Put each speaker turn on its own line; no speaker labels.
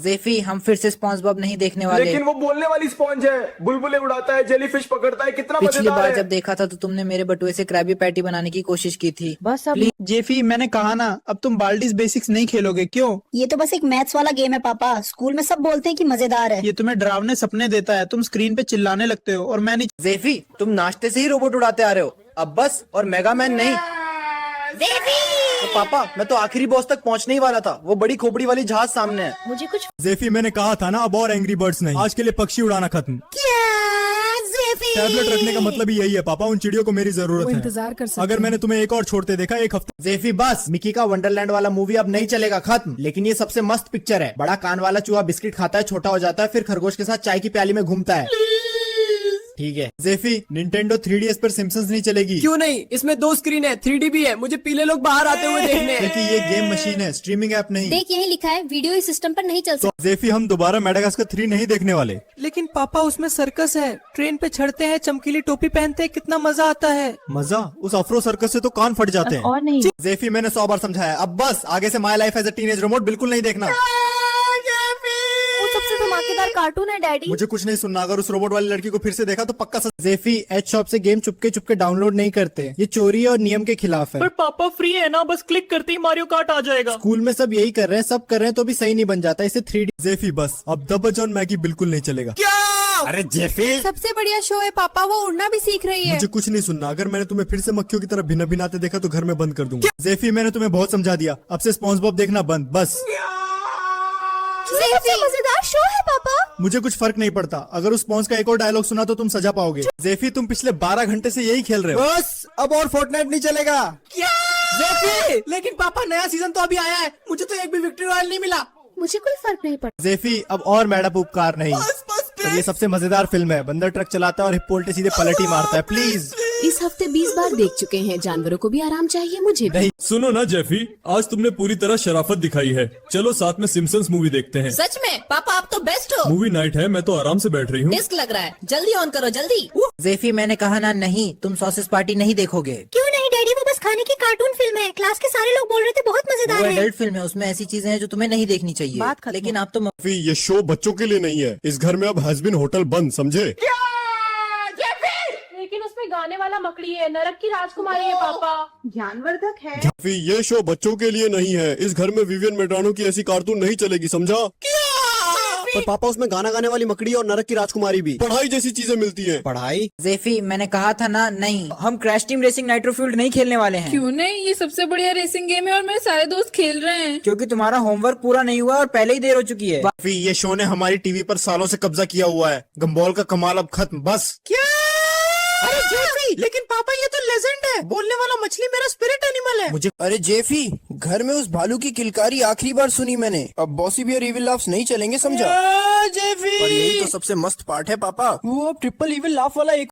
जेफी हम फिर से स्पॉन्ज बॉब नहीं देखने वाले।
लेकिन वो बोलने वाली स्पॉन्ज है, बुलबुले उड़ाता है, जेलीफिश पकड़ता है, कितना
पिछली
मजेदार
बार
है।
जब देखा था तो तुमने मेरे बटुए से क्रैबी पैटी बनाने की कोशिश की थी। बस अब
जेफी मैंने कहा ना, अब तुम बाल्डीज बेसिक्स नहीं खेलोगे। क्यों?
ये तो बस एक मैथ्स वाला गेम है पापा, स्कूल में सब बोलते हैं कि मजेदार है।
ये तुम्हें डरावने सपने देता है, तुम स्क्रीन पे चिल्लाने लगते हो और मैं नहीं।
जेफी तुम नाश्ते से ही रोबोट उड़ाते आ रहे हो, अब बस। और मेगा मैन नहीं। तो पापा मैं तो आखिरी बॉस तक पहुंचने ही वाला था, वो बड़ी खोपड़ी वाली जहाज सामने है।
मुझे कुछ
जेफी मैंने कहा था ना, अब और एंग्री बर्ड्स नहीं, आज के लिए पक्षी उड़ाना खत्म। टैबलेट रखने का मतलब ही यही है पापा, उन चिड़ियों को मेरी जरूरत है।
इंतजार कर सकते
अगर मैंने तुम्हें एक और छोड़ते देखा एक हफ्ते।
जेफी बस, मिकी का वंडरलैंड वाला मूवी अब नहीं चलेगा, खत्म। लेकिन ये सबसे मस्त पिक्चर है। बड़ा कान वाला चूहा बिस्किट खाता है, छोटा हो जाता है, फिर खरगोश के साथ चाय की प्याली में घूमता है। ठीक है
जेफी निंटेंडो 3DS पर सिम्पसन्स नहीं चलेगी।
क्यों नहीं? इसमें 2 स्क्रीन है, 3D भी है, मुझे पीले लोग बाहर आते हुए देखने हैं।
क्योंकि ये गेम मशीन है, स्ट्रीमिंग ऐप नहीं।
देख यही लिखा है, वीडियो इस सिस्टम पर नहीं चल सकता।
तो जेफी हम दोबारा मेडागास्कर 3 नहीं देखने वाले।
लेकिन पापा उसमें सर्कस है, ट्रेन पे चढ़ते हैं, चमकीली टोपी पहनते हैं, कितना मजा आता है।
मजा? उस अफरो सर्कस से तो कान फट जाते हैं।
और नहीं।
जेफी मैंने 100 बार समझाया, अब बस आगे से my life as a teenage remote बिल्कुल नहीं देखना।
वो सबसे धमाकेदार कार्टून है डैडी।
मुझे कुछ नहीं सुनना, अगर उस रोबोट वाली लड़की को फिर से देखा तो पक्का
जेफी एच शॉप से गेम चुपके चुपके डाउनलोड नहीं करते, ये चोरी और नियम के खिलाफ है।
पर पापा फ्री है ना, बस क्लिक करते ही मारियो कार्ट आ जाएगा।
स्कूल में सब यही कर रहे हैं, सब कर रहे हैं तो भी सही नहीं बन जाता, इसे 3D।
जेफी बस अब द बच ऑन मैगी बिल्कुल नहीं चलेगा। अरे जेफी
सबसे बढ़िया शो है पापा, वो उड़ना भी सीख रही है।
मुझे कुछ नहीं सुनना, अगर मैंने तुम्हें फिर से मक्खियों की तरह भिन्न भिनाते देखा तो घर में बंद कर दूंगा। जेफी मैंने तुम्हें बहुत समझा दिया, अब से स्पॉन्ज बॉब देखना बंद, बस।
सबसे मजेदार शो है पापा।
मुझे कुछ फर्क नहीं पड़ता, अगर उस स्पॉन्ज का एक और डायलॉग सुना तो तुम सजा पाओगे। जेफी तुम पिछले 12 घंटे से यही खेल रहे हो।
बस अब और फोर्टनाइट नहीं चलेगा।
जेफी, लेकिन पापा नया सीजन तो अभी आया है, मुझे तो एक भी विक्ट्री रॉयल नहीं मिला।
मुझे कोई फर्क नहीं पड़ता।
जेफी अब और मैडम उपकार नहीं। और ये सबसे मजेदार फिल्म है, बंदर ट्रक चलाता है और हिप्पो उल्टे सीधे पलटी मारता है। प्लीज
इस हफ्ते 20 बार देख चुके हैं, जानवरों को भी आराम चाहिए, मुझे भी।
सुनो ना जेफी, आज तुमने पूरी तरह शराफत दिखाई है, चलो साथ में सिम्पसन्स मूवी देखते हैं।
सच में पापा आप तो बेस्ट हो।
मूवी नाइट है, मैं तो आराम से बैठ रही हूँ।
डिस्क लग रहा है, जल्दी ऑन करो जल्दी।
जेफी मैंने कहा ना, नहीं तुम सॉसेस पार्टी नहीं देखोगे।
क्यों नहीं डैडी, वो बस खाने की कार्टून फिल्म है। क्लास के सारे लोग बोल रहे थे बहुत
वो
मजेदार है।
एडल्ट फिल्म है, उसमें ऐसी चीजें हैं जो तुम्हें नहीं देखनी चाहिए। लेकिन आप तो
जेफी ये शो बच्चों के लिए नहीं है, इस घर में अब हस्बैंड होटल बंद, समझे?
लेकिन उसमें गाने वाला मकड़ी है, नरक की राजकुमारी है पापा, ज्ञानवर्धक है।
जेफी ये शो बच्चों के लिए नहीं है, इस घर में विवियन मेड्रानो की ऐसी कार्टून नहीं चलेगी, समझा?
पर पापा उसमें गाना गाने वाली मकड़ी और नरक की राजकुमारी भी।
पढ़ाई जैसी चीजें मिलती हैं।
पढ़ाई?
जेफी मैंने कहा था ना, नहीं हम क्रैश टीम रेसिंग नाइट्रोफ्यूल्ड नहीं खेलने वाले हैं।
क्यों नहीं? ये सबसे बढ़िया रेसिंग गेम है और मेरे सारे दोस्त खेल रहे हैं।
क्योंकि तुम्हारा होमवर्क पूरा नहीं हुआ और पहले ही देर हो चुकी है।
जेफी ये शो ने हमारी टीवी पर सालों से कब्जा किया हुआ है, गंबॉल का कमाल अब खत्म, बस।
क्या? अरे जेफी, लेकिन पापा ये तो लेजेंड है, बोलने वाला मछली मेरा स्पिरिट एनिमल है।
मुझे अरे जेफी, घर में उस भालू की किलकारी आखिरी बार सुनी मैंने, अब बॉसी भी और इविल लाफ्स नहीं चलेंगे, समझा?
जेफी
पर यही तो सबसे मस्त पार्ट है पापा।
वो अब ट्रिपल इविल लाफ वाला एक